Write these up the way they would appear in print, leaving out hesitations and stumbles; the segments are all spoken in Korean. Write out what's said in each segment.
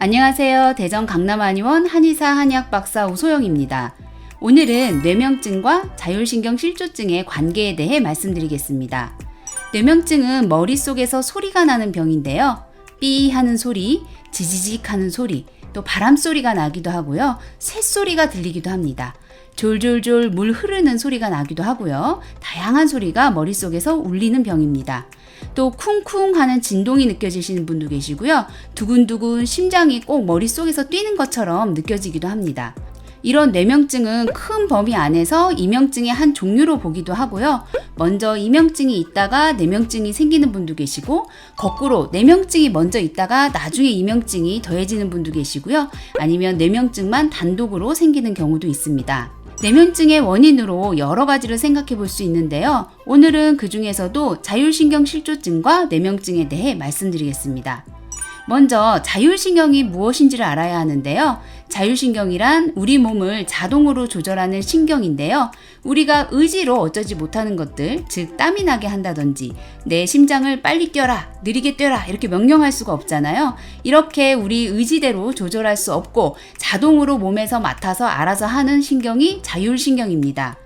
안녕하세요. 대전 강남한의원 한의사 한의학 박사 우소영입니다. 오늘은 뇌명증과 자율신경실조증의 관계에 대해 말씀드리겠습니다. 뇌명증은 머릿속에서 소리가 나는 병인데요. 삐 하는 소리, 지지직 하는 소리, 또 바람소리가 나기도 하고요. 새소리가 들리기도 합니다. 졸졸졸 물 흐르는 소리가 나기도 하고요. 다양한 소리가 머릿속에서 울리는 병입니다. 또 쿵쿵 하는 진동이 느껴지시는 분도 계시고요. 두근두근 심장이 꼭 머릿속에서 뛰는 것처럼 느껴지기도 합니다. 이런 뇌명증은 큰 범위 안에서 이명증의 한 종류로 보기도 하고요. 먼저 이명증이 있다가 뇌명증이 생기는 분도 계시고, 거꾸로 뇌명증이 먼저 있다가 나중에 이명증이 더해지는 분도 계시고요. 아니면 뇌명증만 단독으로 생기는 경우도 있습니다. 뇌명증의 원인으로 여러 가지를 생각해 볼 수 있는데요. 오늘은 그 중에서도 자율신경실조증과 뇌명증에 대해 말씀드리겠습니다. 먼저 자율신경이 무엇인지를 알아야 하는데요. 자율신경이란 우리 몸을 자동으로 조절하는 신경인데요. 우리가 의지로 어쩌지 못하는 것들, 즉 땀이 나게 한다든지 내 심장을 빨리 뛰어라, 느리게 뛰어라 이렇게 명령할 수가 없잖아요. 이렇게 우리 의지대로 조절할 수 없고 자동으로 몸에서 맡아서 알아서 하는 신경이 자율신경입니다.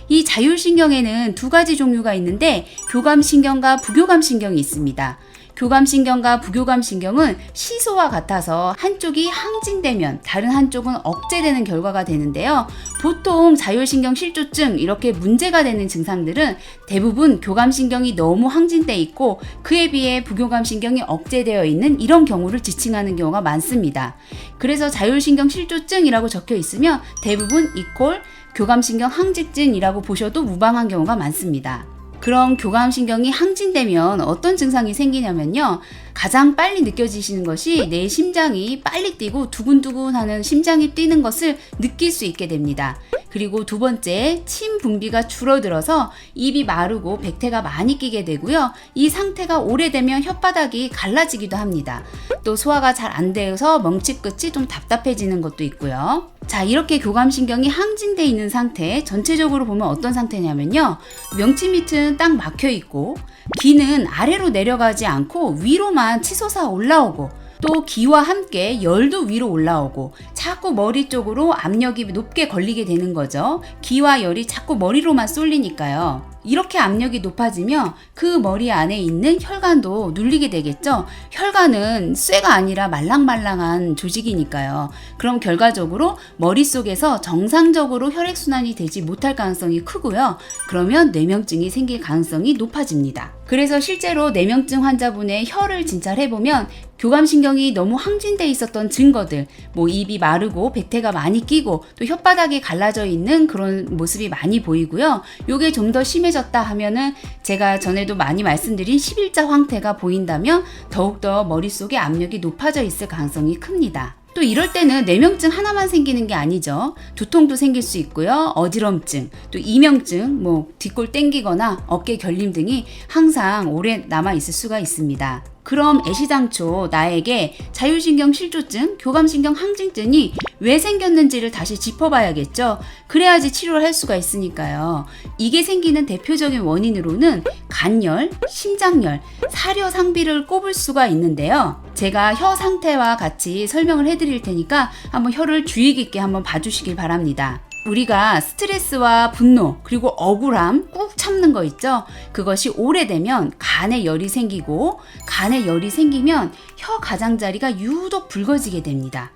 이 자율신경에는 두 가지 종류가 있는데 교감신경과 부교감신경이 있습니다. 교감신경과 부교감신경은 시소와 같아서 한쪽이 항진되면 다른 한쪽은 억제되는 결과가 되는데요. 보통 자율신경실조증 이렇게 문제가 되는 증상들은 대부분 교감신경이 너무 항진돼 있고 그에 비해 부교감신경이 억제되어 있는 이런 경우를 지칭하는 경우가 많습니다. 그래서 자율신경실조증이라고 적혀 있으면 대부분 이퀄 교감신경 항진증이라고 보셔도 무방한 경우가 많습니다. 그럼 교감신경이 항진되면 어떤 증상이 생기냐면요. 가장 빨리 느껴지시는 것이 내 심장이 빨리 뛰고 두근두근하는 심장이 뛰는 것을 느낄 수 있게 됩니다. 그리고 두 번째, 침 분비가 줄어들어서 입이 마르고 백태가 많이 끼게 되고요. 이 상태가 오래되면 혓바닥이 갈라지기도 합니다. 또 소화가 잘 안 되어서 멍치끝이 좀 답답해지는 것도 있고요. 자, 이렇게 교감신경이 항진되어 있는 상태, 전체적으로 보면 어떤 상태냐면요. 명치 밑은 딱 막혀 있고 기는 아래로 내려가지 않고 위로만 치솟아 올라오고 또 기와 함께 열도 위로 올라오고 자꾸 머리 쪽으로 압력이 높게 걸리게 되는 거죠. 기와 열이 자꾸 머리로만 쏠리니까요. 이렇게 압력이 높아지면 그 머리 안에 있는 혈관도 눌리게 되겠죠. 혈관은 쇠가 아니라 말랑말랑한 조직이니까요. 그럼 결과적으로 머릿속에서 정상적으로 혈액순환이 되지 못할 가능성이 크고요. 그러면 뇌명증이 생길 가능성이 높아집니다. 그래서 실제로 뇌명증 환자분의 혈을 진찰해보면 교감신경이 너무 항진돼 있었던 증거들, 입이 마르고 백태가 많이 끼고 또 혓바닥이 갈라져 있는 그런 모습이 많이 보이고요. 요게 좀 더 심해졌다 하면은 제가 전에도 많이 말씀드린 11자 황태가 보인다면 더욱더 머릿속에 압력이 높아져 있을 가능성이 큽니다. 또 이럴 때는 뇌명증 하나만 생기는 게 아니죠. 두통도 생길 수 있고요. 어지럼증, 또 이명증, 뒷골 땡기거나 어깨 결림 등이 항상 오래 남아 있을 수가 있습니다. 그럼 애시당초 나에게 자율신경실조증, 교감신경 항진증이 왜 생겼는지를 다시 짚어봐야겠죠. 그래야지 치료를 할 수가 있으니까요. 이게 생기는 대표적인 원인으로는 간열, 심장열, 사려상비를 꼽을 수가 있는데요. 제가 혀 상태와 같이 설명을 해드릴 테니까 한번 혀를 주의 깊게 한번 봐주시길 바랍니다. 우리가 스트레스와 분노 그리고 억울함 꾹 참는 거 있죠? 그것이 오래되면 간에 열이 생기고 간에 열이 생기면 혀 가장자리가 유독 붉어지게 됩니다.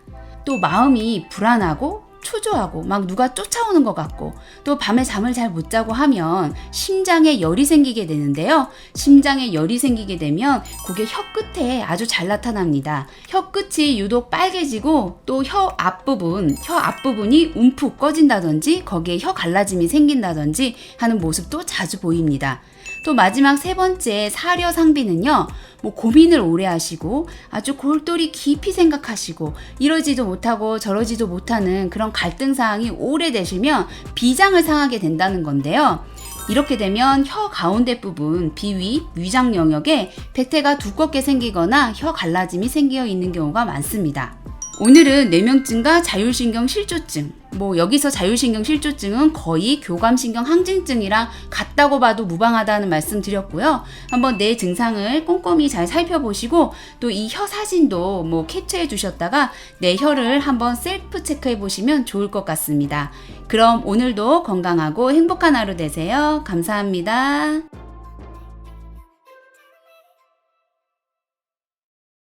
또 마음이 불안하고 초조하고 막 누가 쫓아오는 것 같고 또 밤에 잠을 잘 못 자고 하면 심장에 열이 생기게 되는데요. 심장에 열이 생기게 되면 그게 혀 끝에 아주 잘 나타납니다. 혀 끝이 유독 빨개지고 또 혀 앞부분이 움푹 꺼진다든지 거기에 혀 갈라짐이 생긴다든지 하는 모습도 자주 보입니다. 또 마지막 세 번째 사려상비는요. 고민을 오래 하시고 아주 골똘히 깊이 생각하시고 이러지도 못하고 저러지도 못하는 그런 갈등 사항이 오래되시면 비장을 상하게 된다는 건데요. 이렇게 되면 혀 가운데 부분, 비위, 위장 영역에 백태가 두껍게 생기거나 혀 갈라짐이 생겨 있는 경우가 많습니다. 오늘은 뇌명증과 자율신경 실조증, 여기서 자율신경 실조증은 거의 교감신경 항진증이랑 같다고 봐도 무방하다는 말씀 드렸고요. 한번 내 증상을 꼼꼼히 잘 살펴보시고 또 이 혀 사진도 캡처해 주셨다가 내 혀를 한번 셀프 체크해 보시면 좋을 것 같습니다. 그럼 오늘도 건강하고 행복한 하루 되세요. 감사합니다.